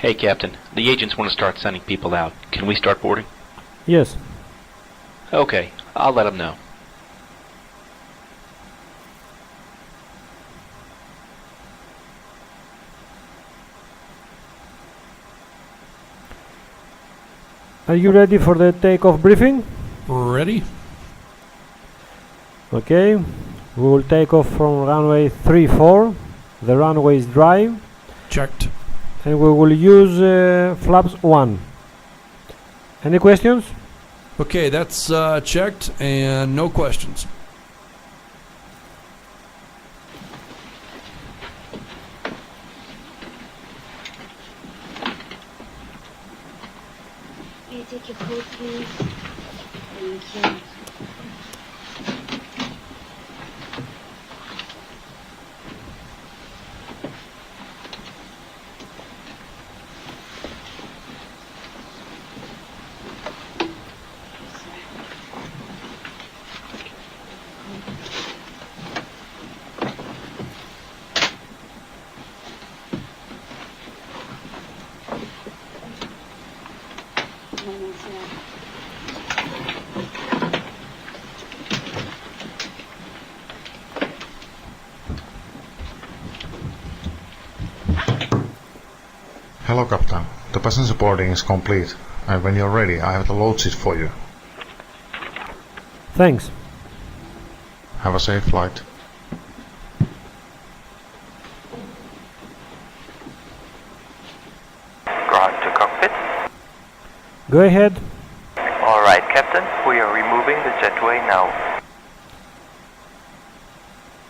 Hey, Captain. The agents want to start sending people out. Can we start boarding? Yes. Okay, I'll let them know. Are you ready for the takeoff briefing? Ready? Okay. We will take off from runway 34. The runway is dry. Checked. And we will use flaps 1. Any questions? Okay, that's checked and no questions. May I take your food, please? Thank you. Hello, Captain. The passenger boarding is complete, and when you're ready, I have the load seat for you. Thanks. Have a safe flight. Ground to cockpit. Go ahead. Alright, Captain, we are removing the jetway now.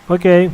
Okay.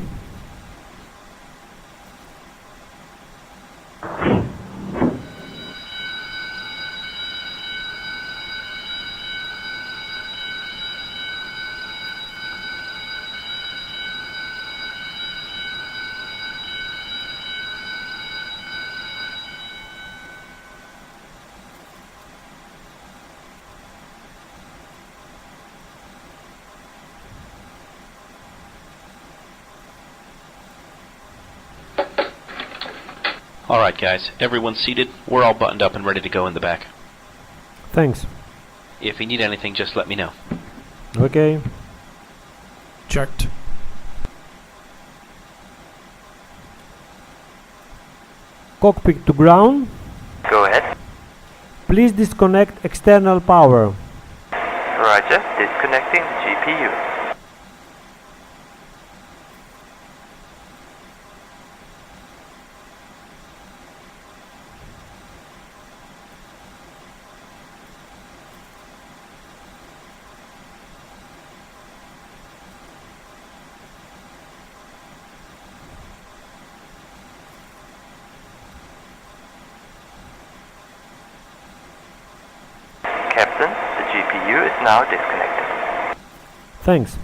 Alright, guys. Everyone's seated. We're all buttoned up and ready to go in the back. Thanks. If you need anything, just let me know. Okay. Checked. Cockpit to ground. Go ahead. Please disconnect external power. Roger, disconnecting the GPU. Captain, the GPU is now disconnected. Thanks.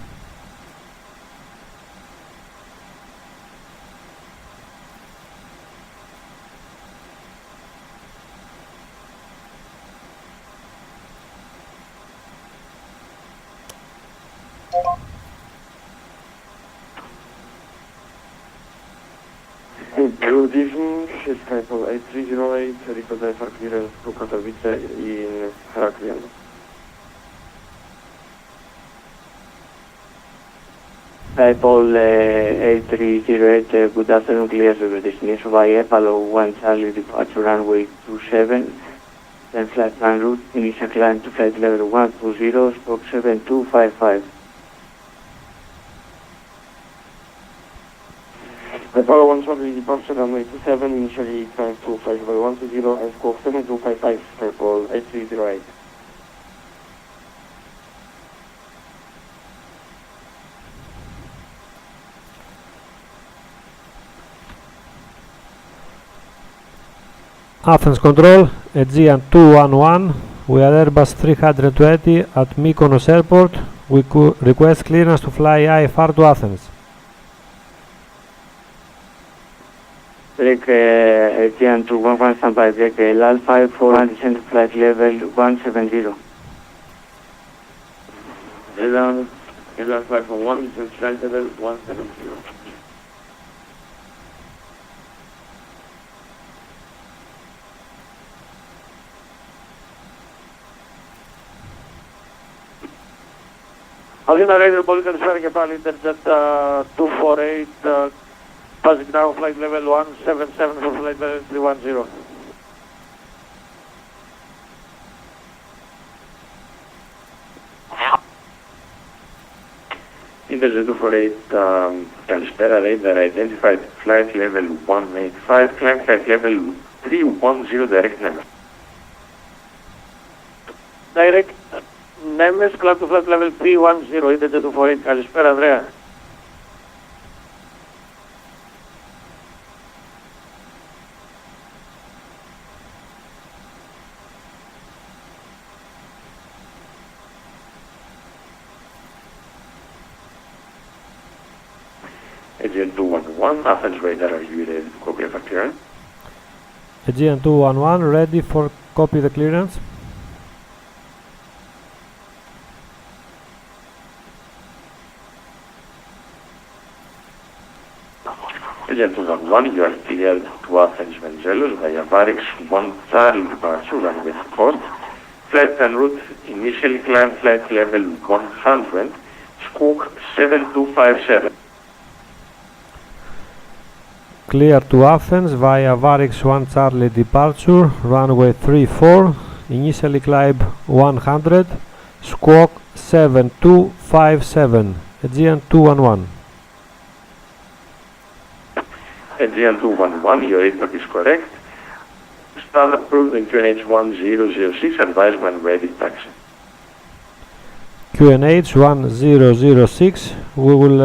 Good evening, it's Skyfall A308, request for clearance to Katowice in Heraklion. Skyfall A308, good afternoon, clear to your destination via Apollo 1 Charlie departure runway 27, then flight plan route, initial climb to flight level 120, stroke 7255. Apollo 1 Charlie departure runway 27, initially climb to flight level 120 and stroke 7255, Skyfall A308. Athens Control, Aegean 211. We are Airbus 320 at Mykonos Airport. We request clearance to fly IFR to Athens. Break Aegean 211, standby, break LAL 54 descend to flight level 170. LAL 541, descend to flight level 170. Athena Radio Ball καλησπέρα και πάλι Interjet 248 passing now flight level 177 for flight level 310. Interjet 248 καλησπέρα radar identified flight level 185 climb flight level 310 direct number. Direct Nemes, climb to flight level 310, Interjet 248, καλησπέρα Ανδρέα. Aegean 211, Athens radar, are you ready to copy of clearance? Aegean 211 ready for copy the clearance. Aegean 211, you are cleared to Athens Venizelos via Varix 1 Charlie departure runway coast. Flight en route, initially climb flight level 100, squawk 7257. Clear to Athens via Varix 1 Charlie departure, runway 34, initially climb 100, squawk 7257, Aegean 211. Aegean 211, your report is correct. Stand approved in QNH 1006, advise when ready taxi. QNH 1006, we will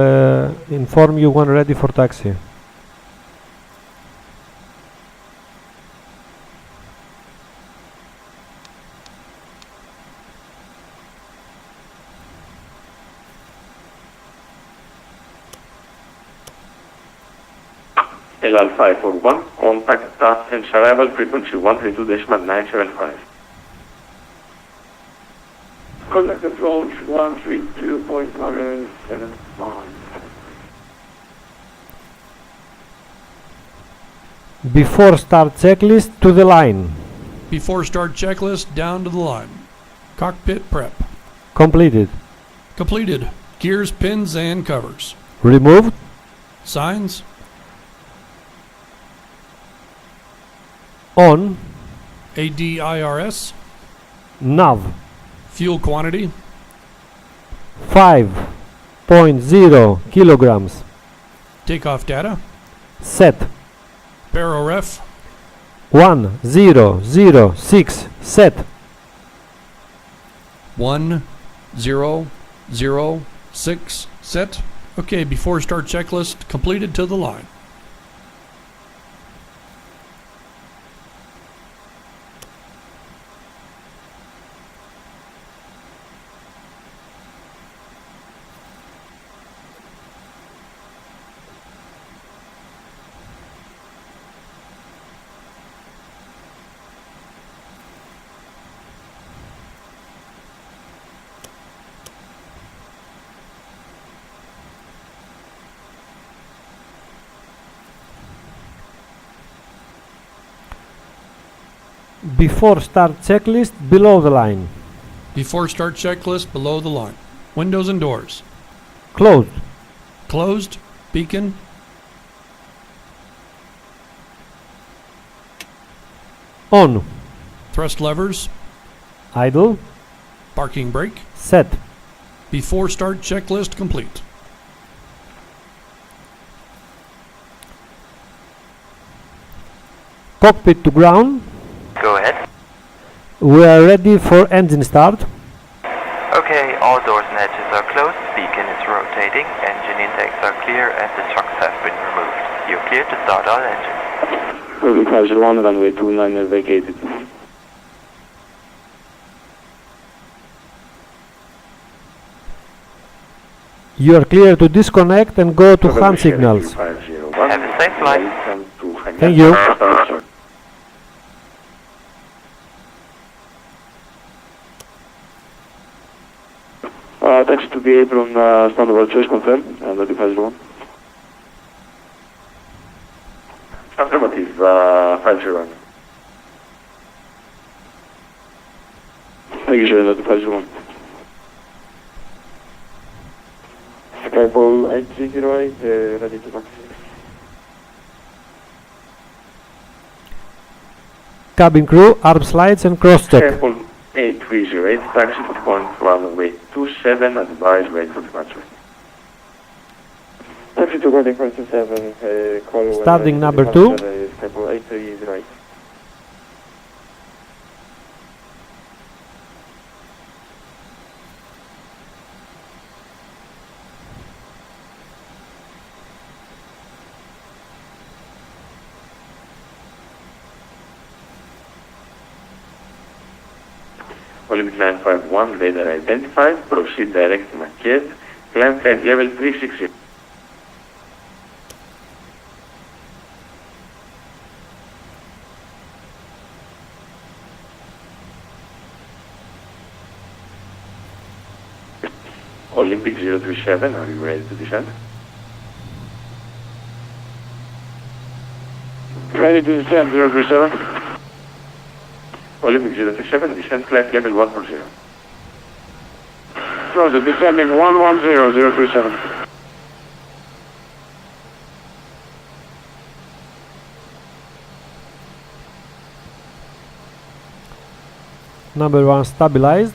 inform you when ready for taxi. LL 541, contact Athens arrival frequency 132.975. Contact approach 132.175. Before start checklist to the line. Before start checklist, down to the line. Cockpit prep. Completed. Completed. Gears, pins, and covers. Removed. Signs. On. ADIRS. Nav. Fuel quantity. 5.0 kilograms. Takeoff data. Set. Baro ref. 1006 set. 1006 set. Okay, before start checklist completed to the line. Before start checklist below the line. Before start checklist below the line. Windows and doors. Closed. Closed. Beacon. On. Thrust levers. Idle. Parking brake. Set. Before start checklist complete. Cockpit to ground. Go ahead. We are ready for engine start. Okay, all doors and hatches are closed, beacon is rotating, engine intakes are clear, and the trucks have been removed. You're clear to start all engines. Helicopter 1, runway 29 vacated. You are clear to disconnect and go to hand signals. Have a safe flight. Thank you. Taxi to the apron, standard choice confirm, and that has one. Affirmative, 501. Thank you, sir, that has one. Skyfall 8308, ready to taxi. Cabin crew, arm slides and cross-check. Skyfall 8308, taxi to point runway 27, advise ready for departure. Taxi to boarding 427, call Starting number 2. Skyfall 8308. Olympic 951, radar identified, proceed direct to Maquette, climb flight level 360. Olympic 037, are you ready to descend? Ready to descend, 037. Olympic 037, descend flight level 140. Roger, descending 110, 037. Number 1 stabilized.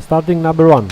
Starting number 1.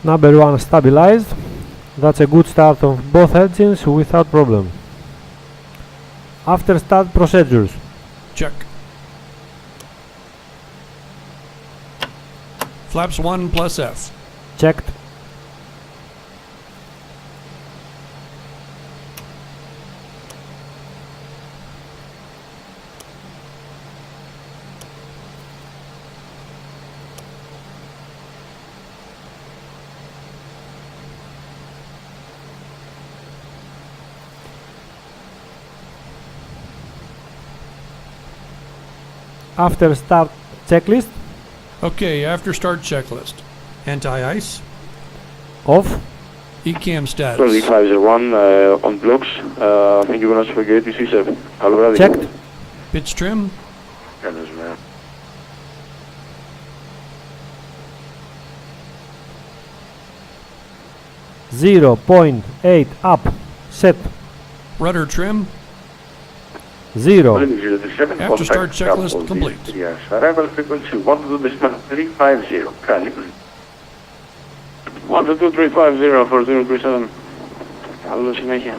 Number 1 stabilized. That's a good start of both engines without problem. After start procedures. Check. Flaps 1 plus F. Checked. After start checklist. Okay, after start checklist. Anti-ice. Off. ECAM status. 501 on blocks. Thank you very much for gate C7. Already. Checked. Pitch trim. Yes, ma'am. .8 up. Set. Rudder trim. 0. After start checklist complete. Yes, arrival frequency 122.350. Calibre. 122.350 for 037. Καλό συνέχεια.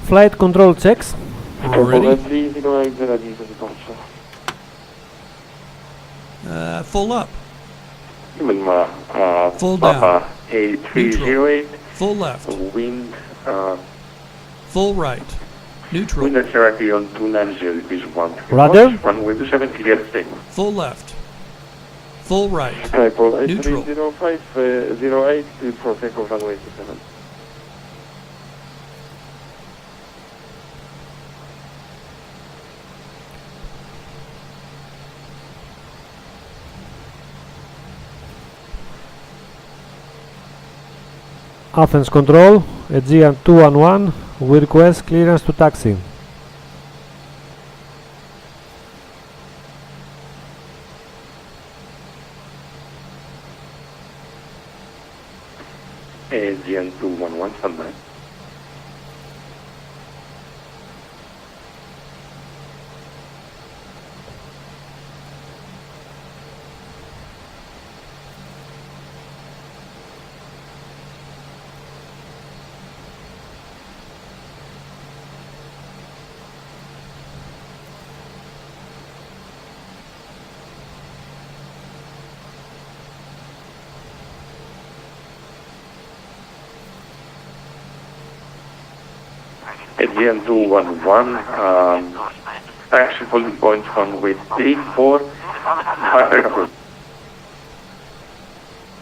Flight control checks. All ready? Full up. Full down. Papa A308. Full left. Wind. Full right. Neutral. Wind directly on 290 degrees 1. Rudder. Runway 27, clear to stay. Full left. Full right. Skyfall Neutral. 830508 for takeoff runway 27. Athens control. Aegean 211. We request clearance to taxi. Aegean 211, standby. Aegean 211, taxi holding point runway 34,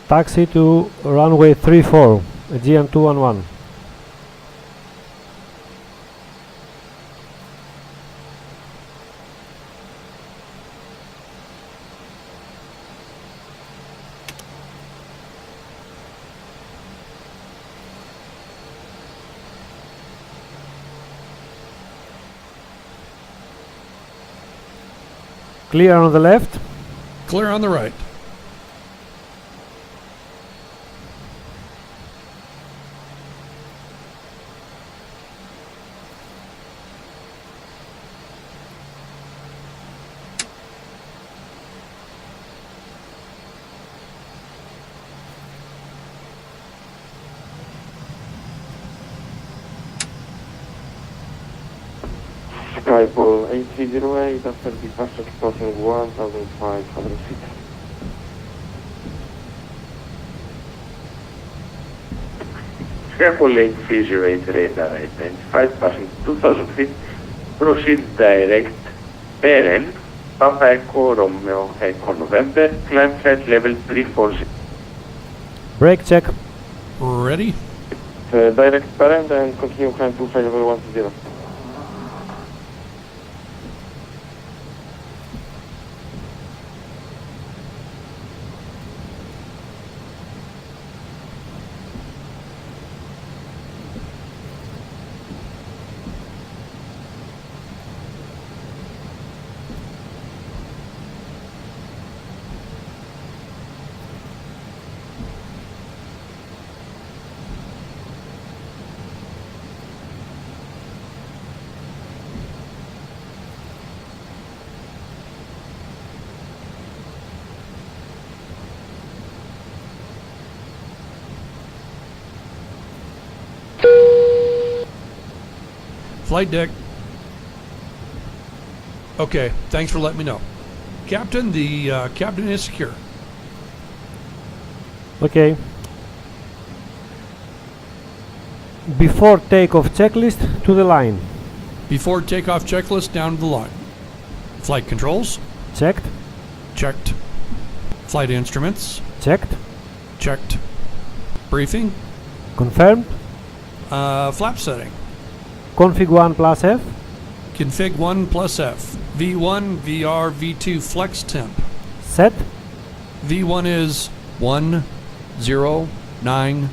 Taxi to runway 34, Aegean 211. Clear on the left. Clear on the right. Skyfall 8308 after departure crossing 1500 feet. Skyfall 8308 radar identified passing 2000 feet, proceed direct parent, Papa Echo Romeo Echo November, climb flight level 340. Brake check. Ready? Direct parent and continue climb to flight level 10. Flight deck. Okay, thanks for letting me know. Captain, the captain is secure. Okay. Before takeoff checklist to the line. Before takeoff checklist down to the line. Flight controls. Checked. Checked. Flight instruments. Checked. Checked. Briefing. Confirmed. Flap setting. Config 1 plus F. Config 1 plus F. V1, VR, V2 flex temp. Set. V1 is 1, 0, 9.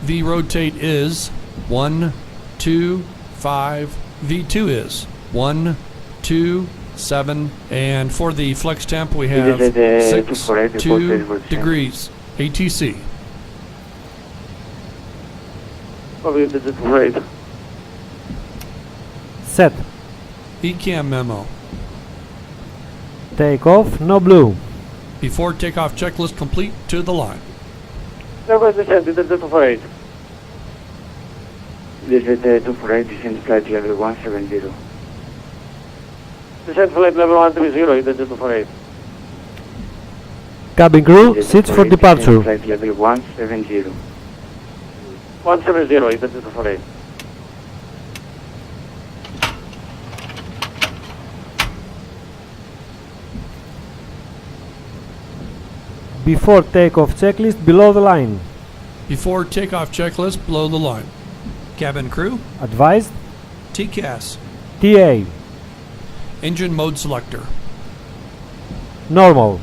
V rotate is 1, 2, 5. V2 is 1, 2, 7. And for the flex temp we have 6, 2 degrees. ATC. Right. Set. ECAM memo. Takeoff, no blue. Before takeoff checklist complete to the line. Never descend, Delta 248. Delta 248, descend flight level 170. Descend flight level 130, Delta 248. Cabin crew, Delta seats for 248, departure. descend flight level 170. 170, Delta 248. Before takeoff checklist below the line. Before takeoff checklist below the line. Cabin crew. Advised. TCAS. TA. Engine mode selector. Normal.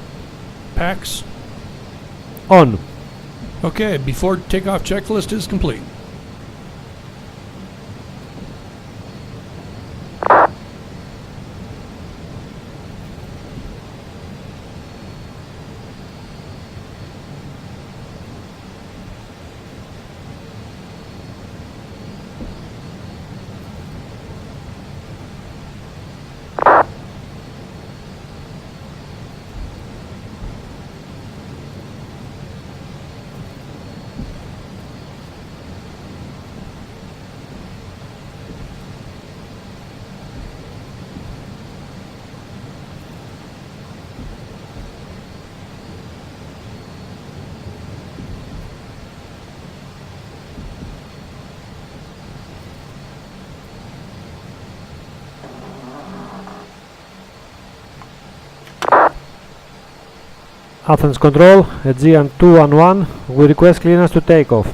PAX. On. Okay, before takeoff checklist is complete. Athens Control, Aegean 211, we request clearance to take off.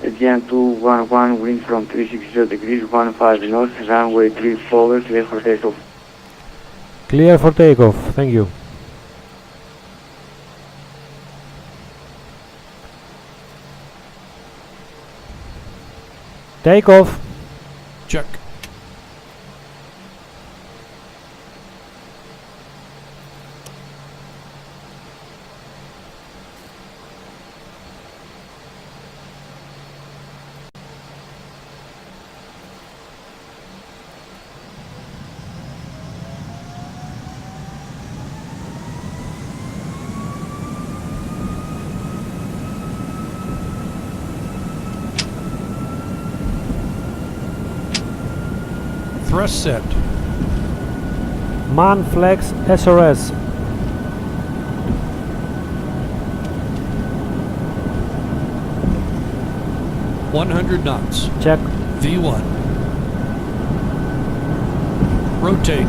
Aegean 211, wind from 360 degrees, 15 knots, runway 3 forward, clear for takeoff. Clear for takeoff, thank you. Takeoff. Check. Thrust set. Man flex SRS. $100 knots. Check. V1. Rotate.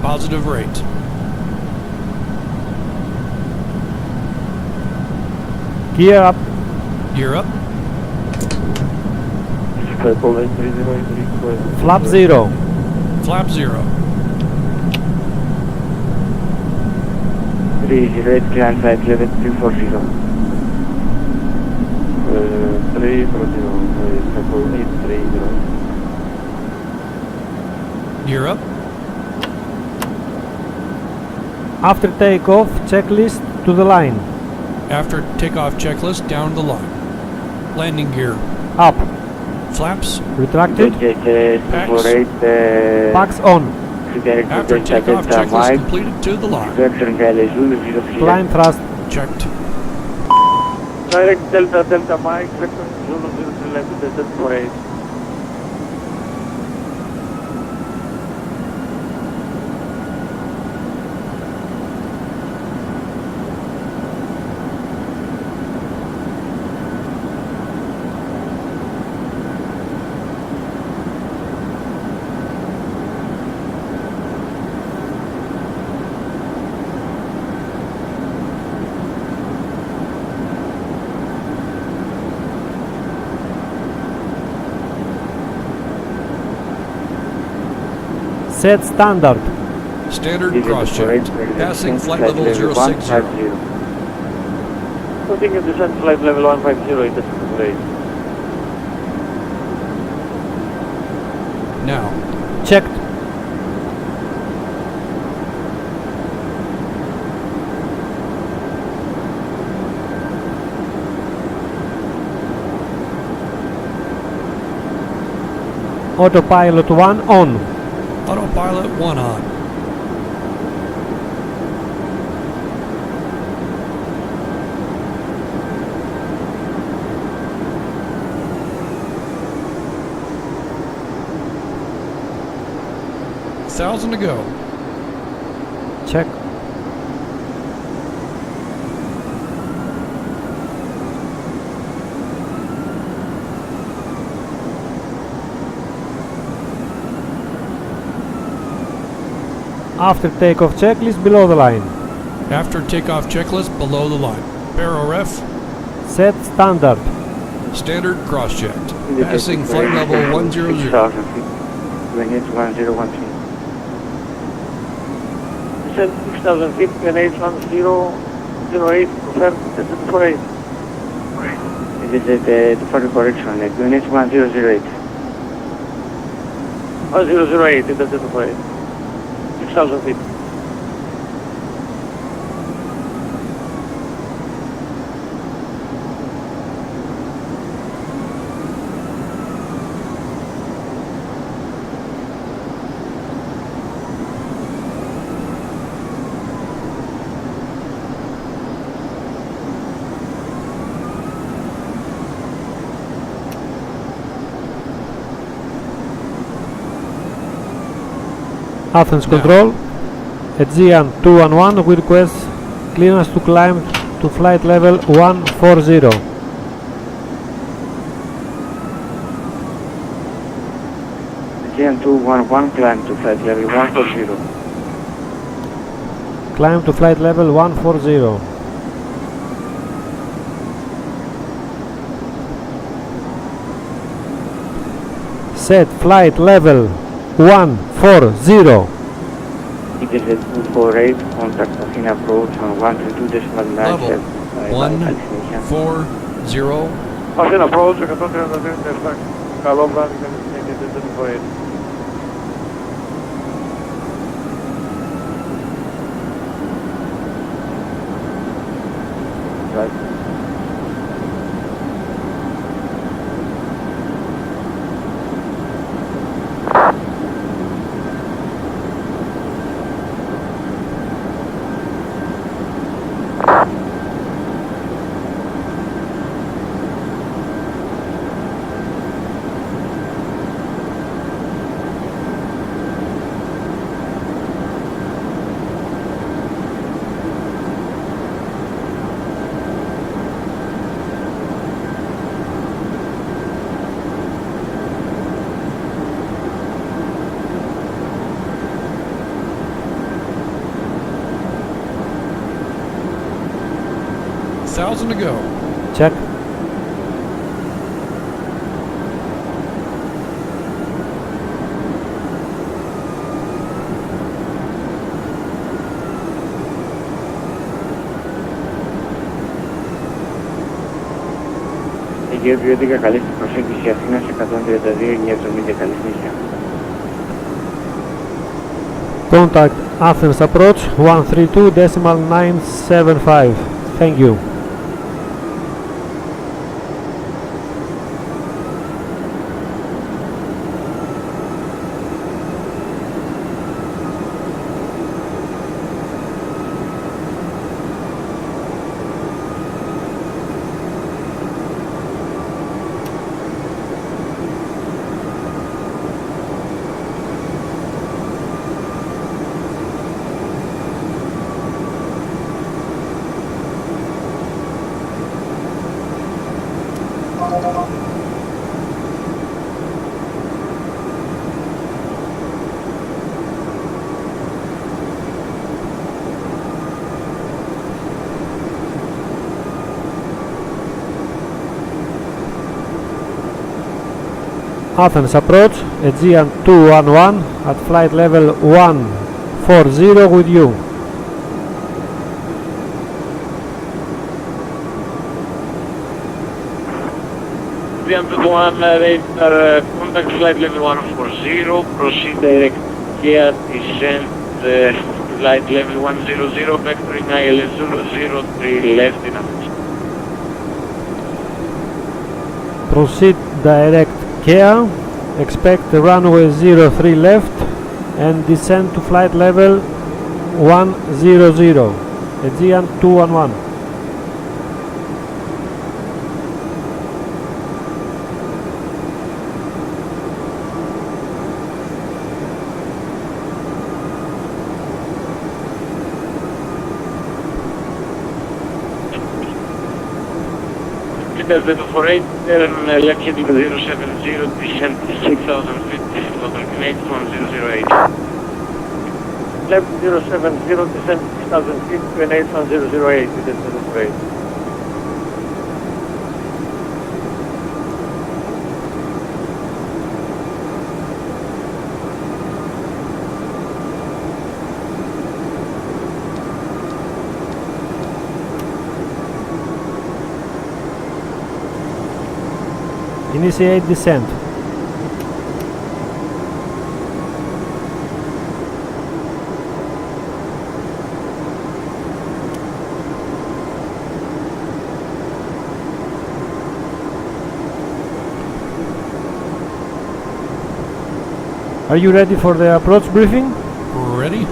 Positive rate. Gear up. Gear up. Flap 0. Flap 0. 308, climb flight level 340. 340, Gear up. After takeoff, checklist to the line. After takeoff checklist, down the line. Landing gear. Up. Flaps. Retracted. Packs. Packs on. After takeoff checklist completed, to the line. Climb thrust. Checked. Direct Delta Mike, vector Zulu 03 left, descent for 8. Set standard. Standard cross check. Passing flight level 060. Continue descent flight level 150, descent for 8. Now. Checked. Autopilot 1 on. Autopilot 1 on. $1,000 to go. Check. After takeoff checklist below the line. After takeoff checklist, below the line. Paro ref. Set standard. Standard cross checked. Passing flight level 100. 1013. Descent 6000 feet, NH 1008, confirmed, descent for 8. This is for the correction, QNH 1008. 1008, descent for 8. 6,000 feet. Athens Control, Aegean 211, we request clearance to climb to flight level 140. Aegean 211, climb to flight level 140. Climb to flight level 140. Set flight level 140. Internet 248, contact Athena approach on 132.9. Level 140. Athena approach 133.7. Καλό βράδυ, καλή συνέχεια, δεν το βοηθήσει. Thousand to go. Check. Αιγαίο 211, καλή στην προσέγγιση Αθήνας 132-970, καλή συνέχεια. Contact Athens approach 132.975. Thank you. Athens approach, Aegean 211 at flight level 140 with you. Aegean 211, radar, contact flight level 140, proceed direct gear, descent, flight level 100, vectoring ILS 003 left in Athens. Proceed direct care, expect the runway 03 left and descend to flight level 100, Aegean 211. Delta 248, turn left heading 070, descent 6,000 feet, total Canadian 1008. Left 070, descent 6,000 feet, Canadian 1008, Delta 248. Initiate descent. Are you ready for the approach briefing? Ready?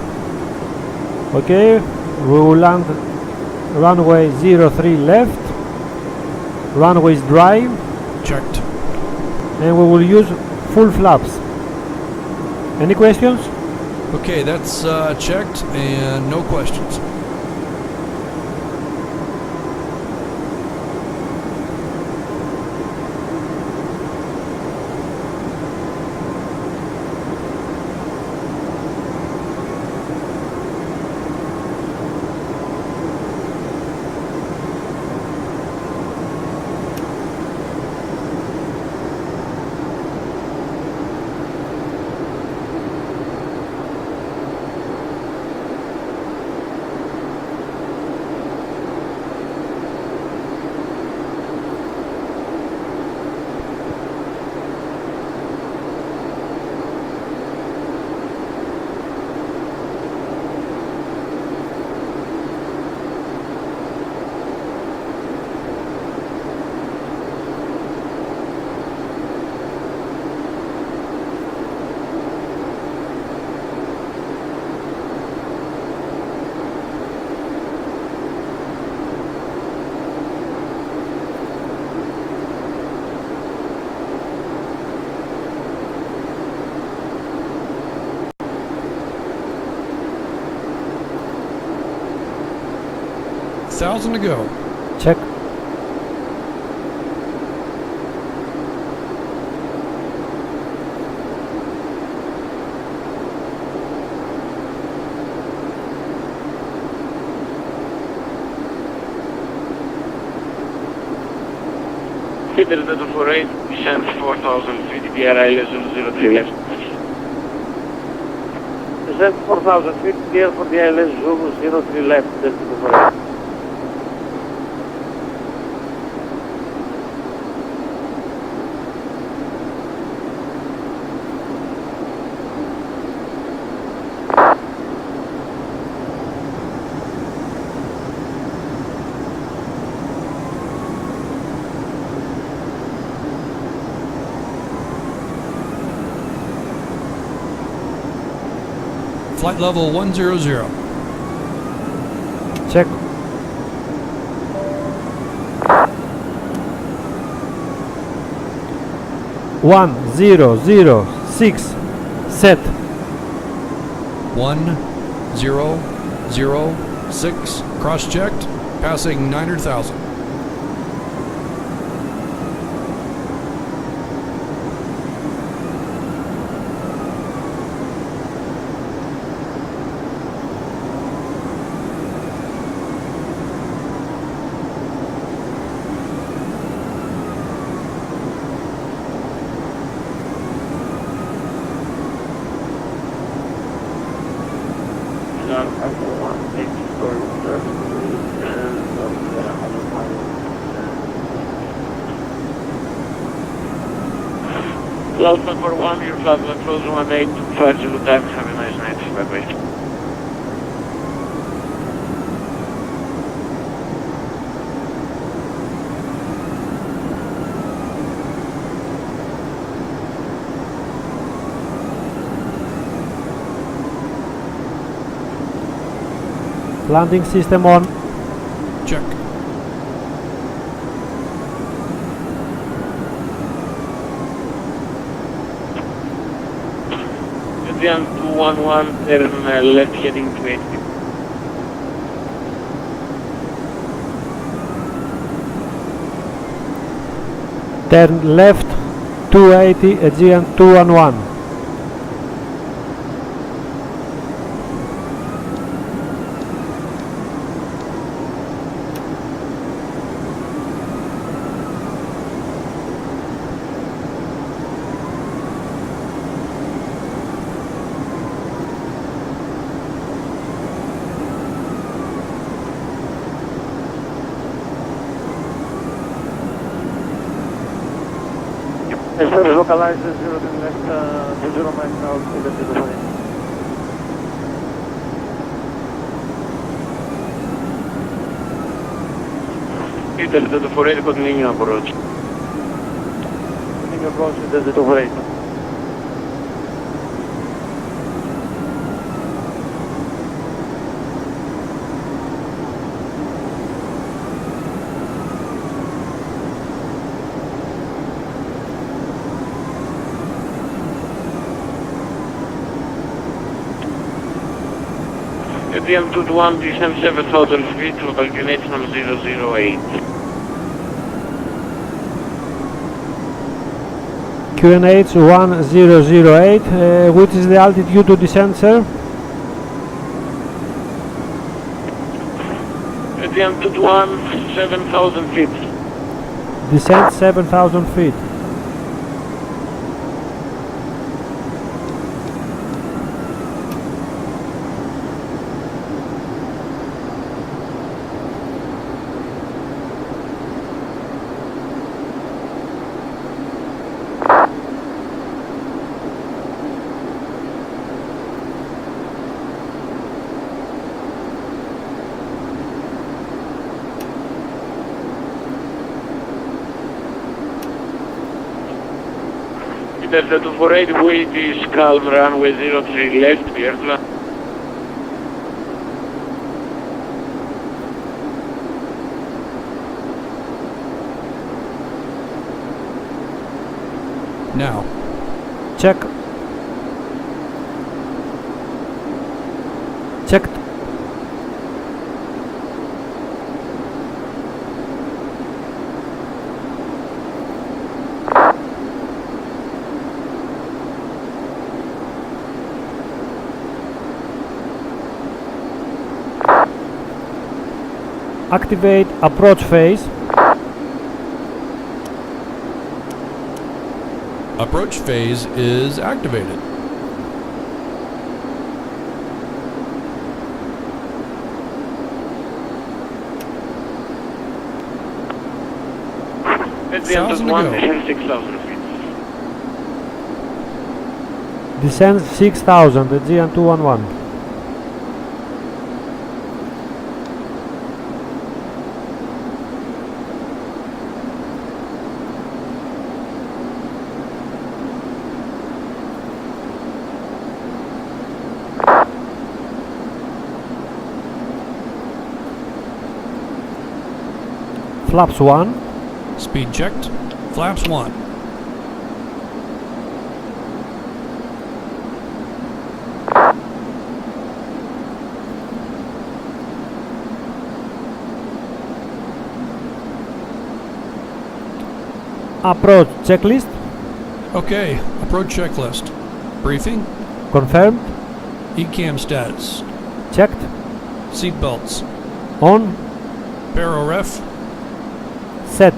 Okay, we will land runway 03 left, runway is dry, Checked. and we will use full flaps. Any questions? Okay, that's checked and no questions. 1,000 to go. Check. Peter Delta 48, descend 4,000 feet, DRI less than 03 left. Descend 4,000 feet, clear for the ILS Zulu 03 left, Delta 48. Flight level 100. Check. One, 006. Set. 1006. Cross-checked. Passing 900,000. Cloud number 1, your flight level close 1850 time, have a nice night, bye bye. Landing system on. Check. Aegean 211, turn left heading to 80. Turn left 280 Aegean 211. Service localized 0 to left, 0 miles out, Delta 48. Peter Delta 48, continue approach. Continue approach to Delta 48. Aegean 221, descend 7,000 feet, local QNH number 008. QNH 1008. Which is the altitude to descend, sir? Aegean 221, 7,000 feet. Descend 7,000 feet. Delta 248, wind is calm, runway 03 left, clear to land. Now. Check. Checked. Activate approach phase. Approach phase is activated. Advance 1,000 to one, go. descend 6,000 feet. Descend 6000, Aegean 211. Flaps 1. Speed checked. Flaps 1. Approach checklist. Okay, approach checklist. Briefing. Confirmed. ECAM status. Checked. Seatbelts. On. Baro ref. Set.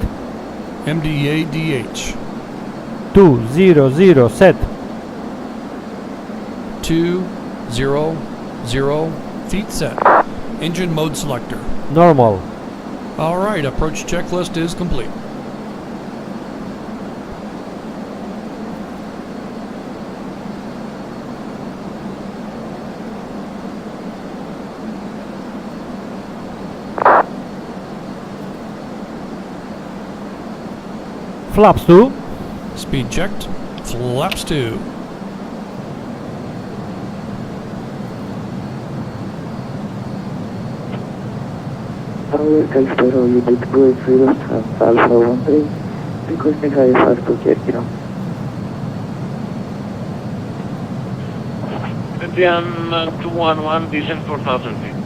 MDA DH. 200 set. 200 feet set. Engine mode selector. Normal. Alright, approach checklist is complete. Flaps 2. Speed checked. Flaps 2. Καλησπέρα όλοι, Bitcoin φίλος Alpha 13, requesting IFR to Kerkino. Aegean 211, descend 4,000 feet.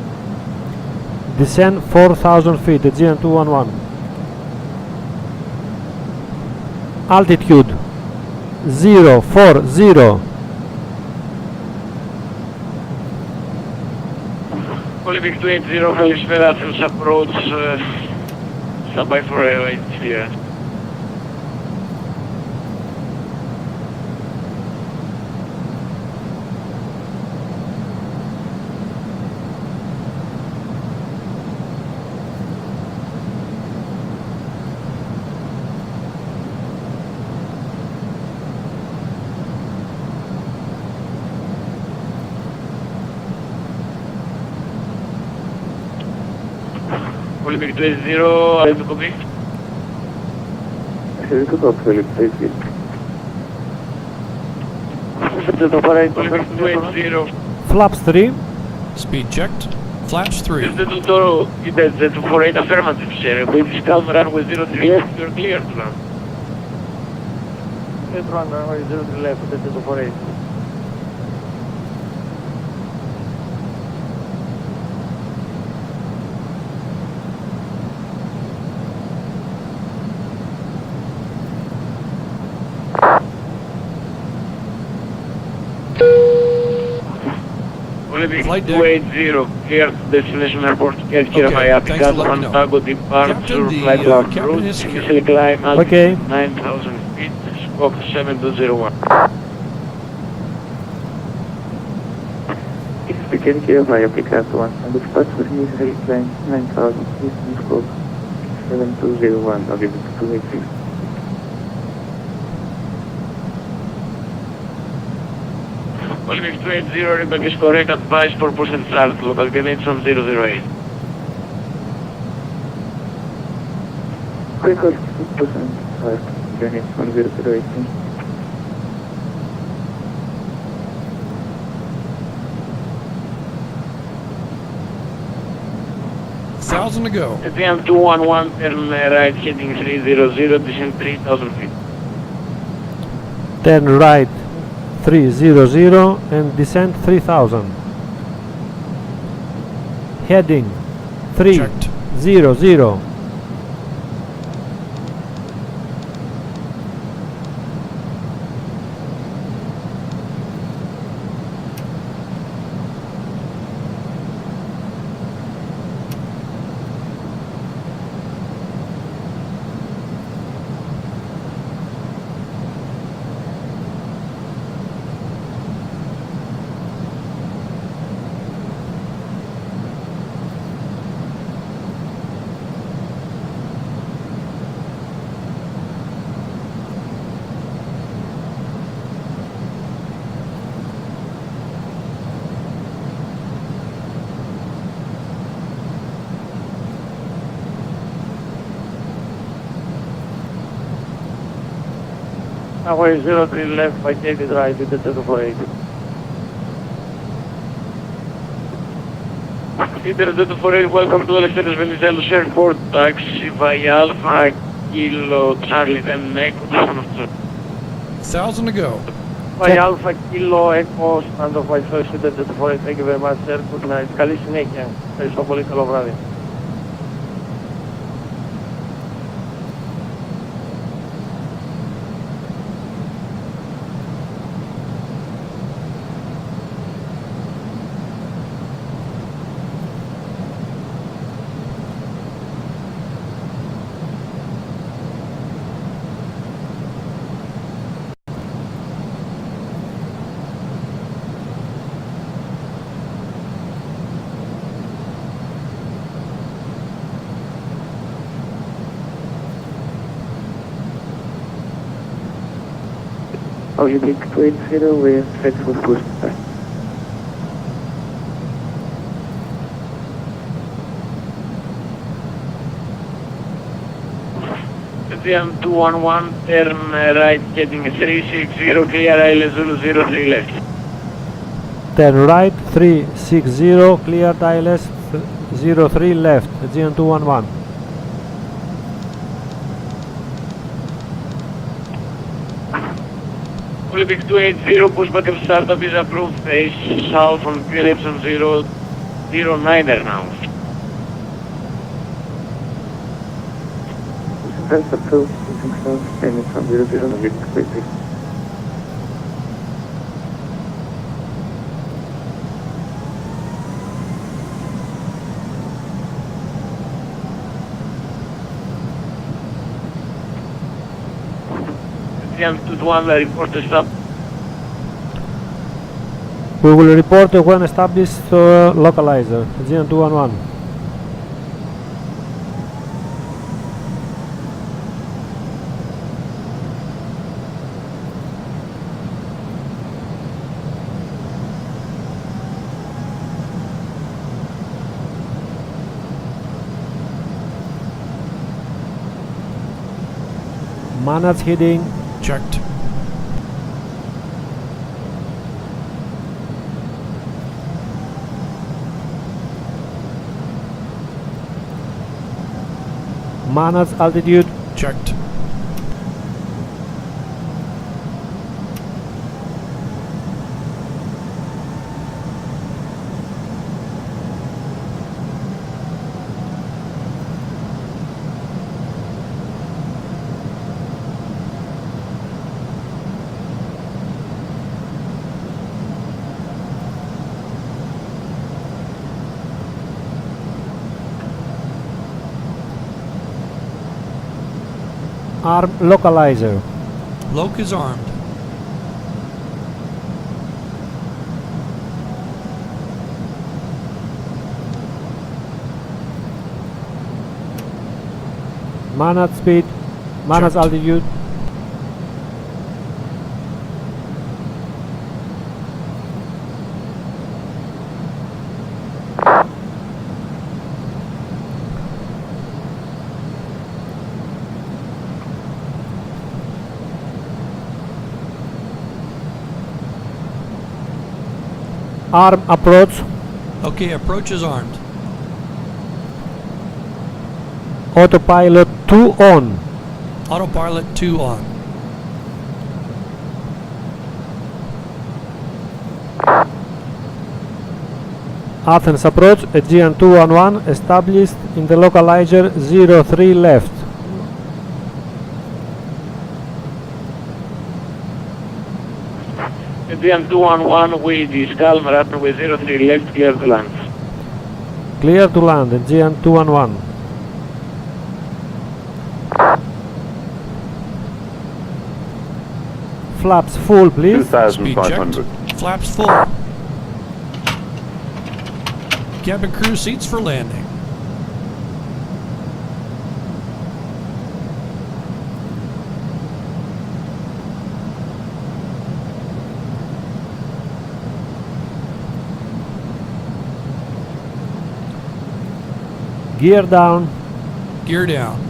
Descend 4000 feet, Aegean 211. Altitude 040. Olympic 280, καλησπέρα, Athens approach, standby for airway clearance. Olympic 280, are you copy? Ευχαριστώ το Olympic 280. Olympic 280, Flaps 3. Speed checked. Flaps 3. is the 248 affirmative, sir. British calm runway 03 left, you're clear to land. Runway 03 left, that's the 248. Olympic Flight deck. 280, clear to destination airport, Kerkira Okay, via thanks for Picard, letting me know. Montago departure, Captain, the, flight plan captain route, is here. initially climb Okay. altitude 9,000 feet, squawk 7201. We can hear via Picard 1 and dispatch for initial climb 9,000 feet and scope 7201, Olympic 280. Olympic 280, Rebecca is correct, advice for percent start, local grenades on 008. Quick call 6% start, unit on 008. 1,000 to go. Aegean 211, turn right heading 300, descend 3,000 feet. Turn right 300 and descend 3000. Heading Checked. 300. Runway 03 left, by take it right, with the 248. Peter 248, welcome to Alexander Venizelos Airport, taxi by Alpha Kilo Charlie 10 Echo. 1,000 to go. By Alpha Kilo Echo, stand off by first, Peter 248, thank you very much, sir. Good night. Καλή συνέχεια. Ευχαριστώ πολύ, καλό βράδυ. Oh, you take 280 with Fs2Crew Voice. Aegean 211, turn right, getting 360, clear ILS Zulu 03 left. Turn right 360, clear ILS 03 left, Aegean 211. Olympic 280, pushback and startup is approved, face south on fuel Epson 009 now. That's approved, using south, and it's on 00 Aegean 221, report the stop. We will report when established localizer, Aegean 211. Manage heading. Checked. Manage altitude. Checked. Arm localizer. Loc is armed. Manage speed. Manage Checked. altitude. Arm approach. Okay, approach is armed. Autopilot 2 on. Autopilot 2 on. Athens approach, Aegean 211 established in the localizer 03 left. Aegean 211, wind is calm, runway 03 left, clear to land. Clear to land, Aegean 211. Flaps full, please. Speed checked. Flaps full. Cabin crew seats for landing. Gear down. Gear down.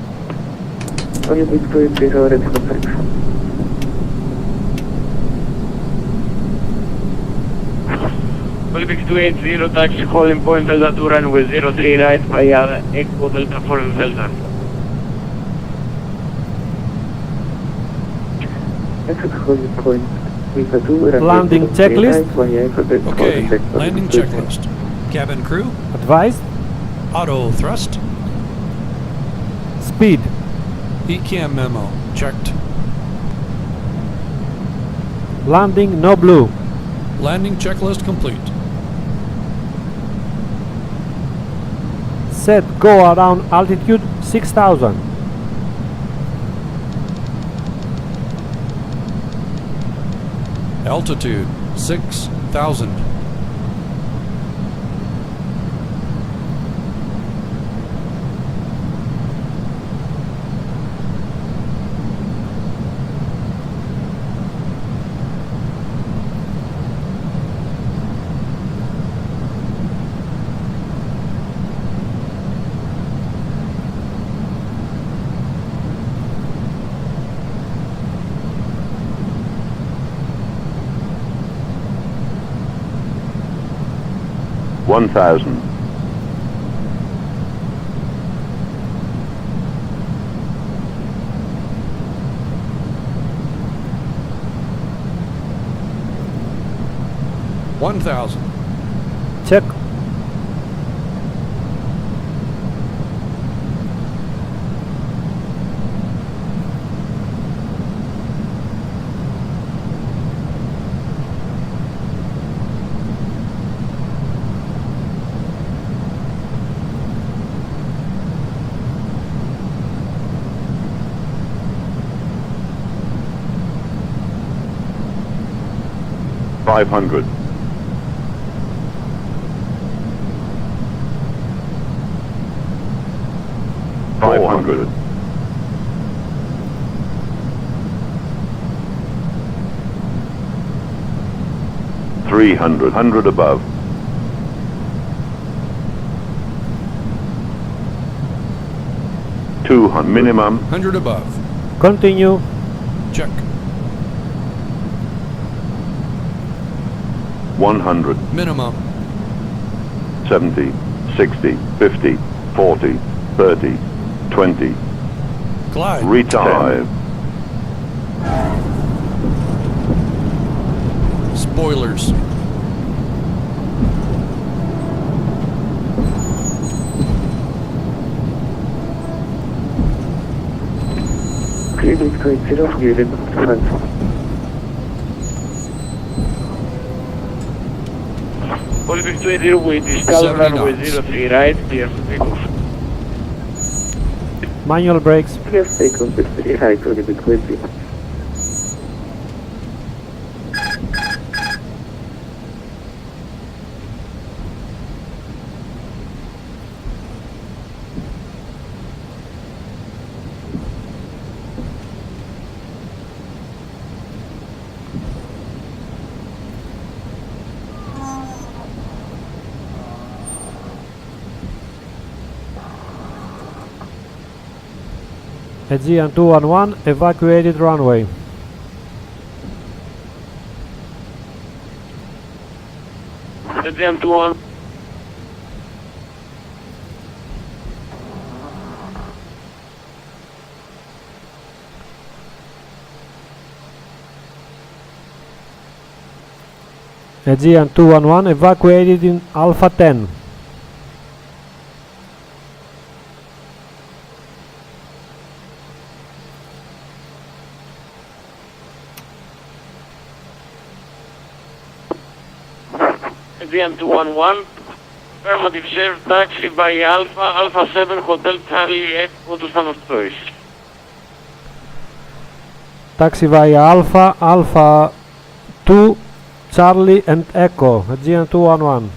Olympic 280, ready for takeoff. Olympic 280, taxi holding point Delta 2, runway 03 right via Echo Delta 4 Delta. Landing checklist. Okay, landing checklist. Cabin crew, Advised. auto thrust, Speed. ECAM memo, checked. Landing no blue. Landing checklist complete. Set go around altitude 6000. Altitude 6,000. One thousand. One thousand. Check. Five hundred. Five hundred. 300. 100 above. 200 minimum. 100 above. Continue. Check. 100. Minimum. 70, 60, 50, 40, 30, 20. Glide. Retire. Spoilers. Olympic 280 with discount runway 03 right, clear for takeoff. Manual brakes. Clear for takeoff, 3 right, Olympic 20. Aegean 211 evacuated runway. Aegean 21. Aegean 211 evacuated in Alpha 10. Aegean 211. Affirmative, sir. Taxi by Alpha 7 Hotel Charlie Echo to San Choice. Taxi via Alpha 2, Charlie and Echo. Aegean 211.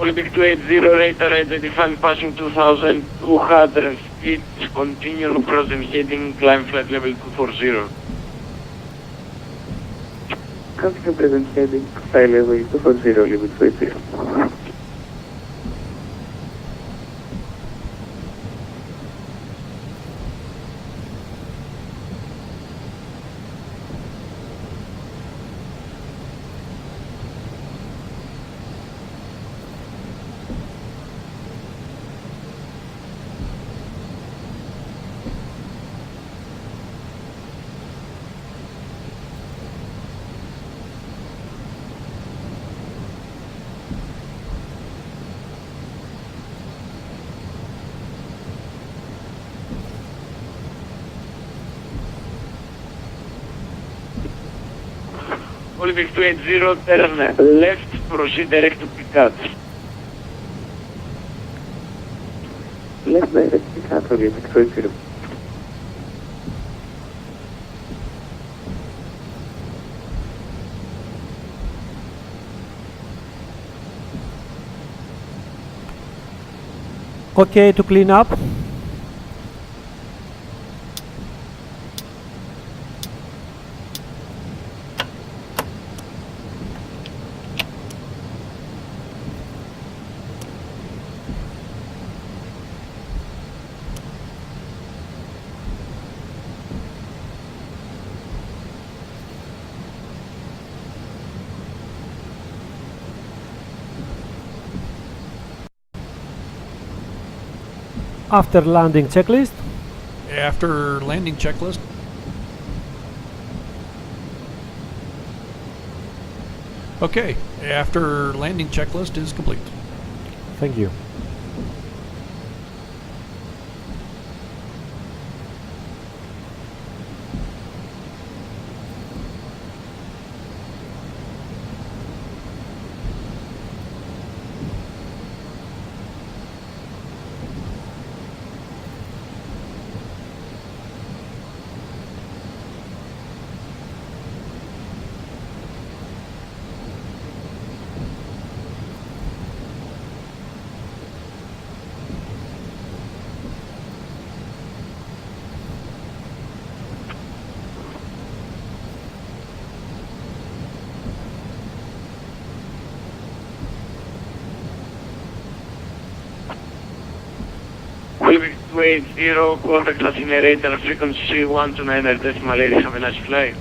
Olympic 280, radar 85, passing 2,200 feet, continue approach and heading, climb flight level 240. Continue present heading, flight level 240, Olympic 280. Olympic 280, turn left, proceed direct to Picard. Left direct Picard, Olympic 280. Okay, to clean up. After landing checklist. After landing checklist. Okay, after landing checklist is complete. Thank you. Olympic 280, contact incinerator, frequency 129 decimal 8, have a nice flight.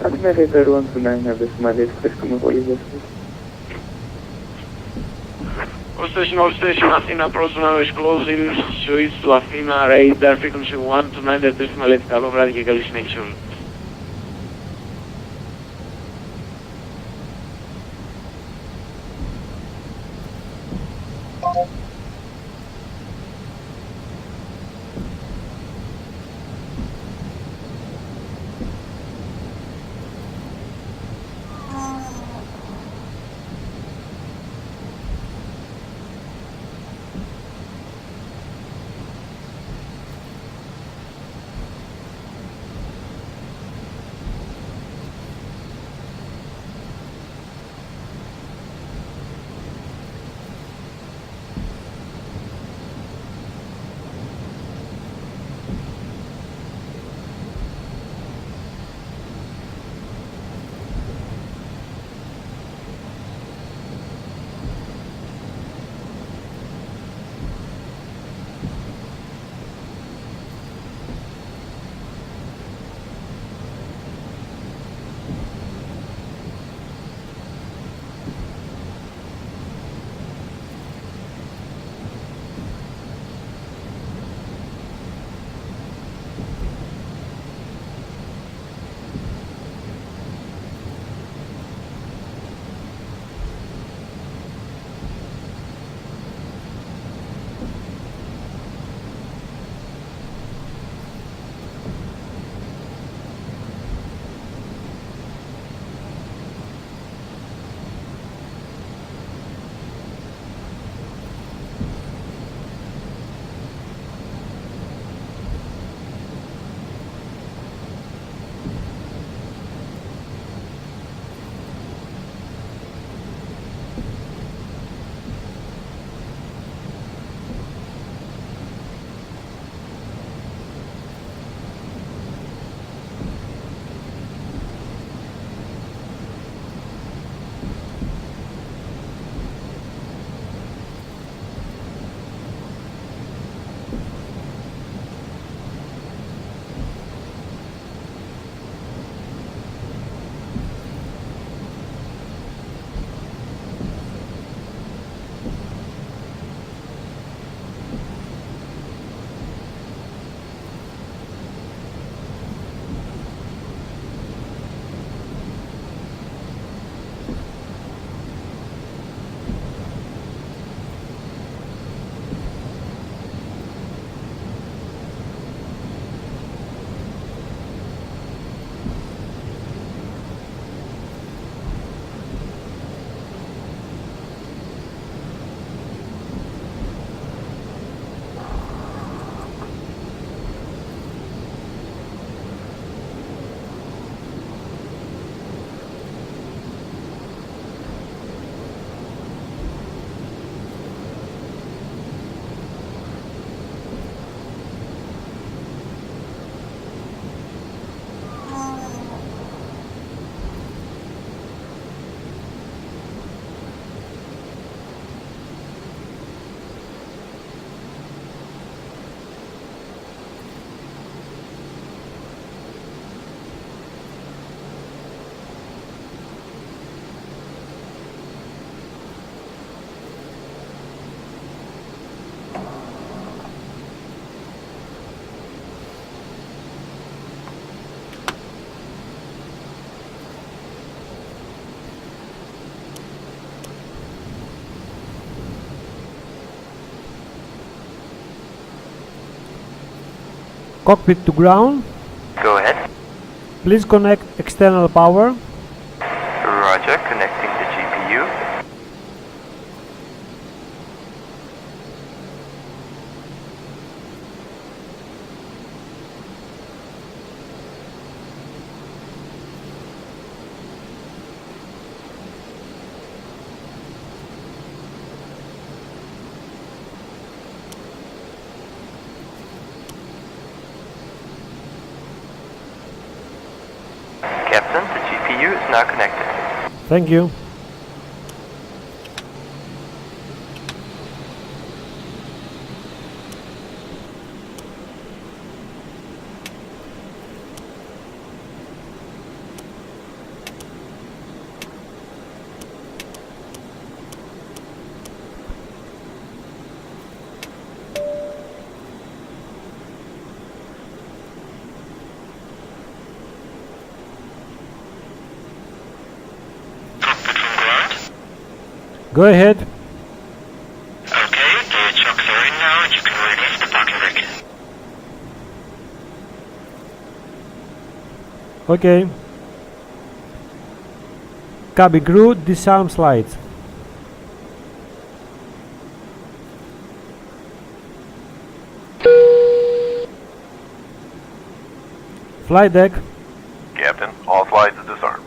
Incinerator 129 decimal 8, ευχαριστούμε πολύ για αυτό. All station Athena, approach now is closing, switch to Athena, radar, frequency 129 decimal 8, καλό βράδυ και καλή συνέχεια όλους. Cockpit to ground. Go ahead. Please connect external power. Roger, connecting the GPU. Captain, the GPU is now connected. Thank you. Go ahead. Okay, the trucks are in now and you can release the parking brake. Okay. Cabin crew, disarm slides. Flight deck. Captain, all slides is disarmed.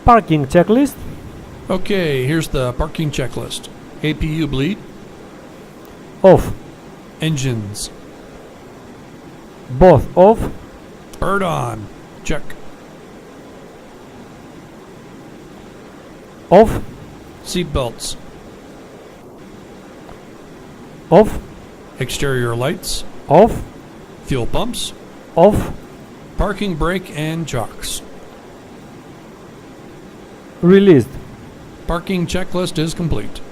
Parking checklist. Okay, here's the parking checklist. APU bleed. Off. Engines. Both off. Bird on. Check. Off. Seat belts. Off. Exterior lights. Off. Fuel pumps. Off. Parking brake and chocks. Released. Parking checklist is complete.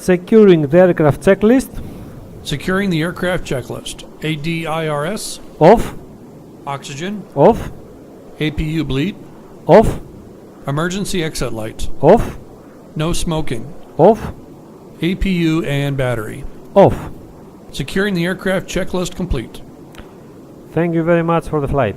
Securing the aircraft checklist. Securing the aircraft checklist. ADIRS. Off. Oxygen. Off. APU bleed. Off. Emergency exit light. Off. No smoking. Off. APU and battery. Off. Securing the aircraft checklist complete. Thank you very much for the flight.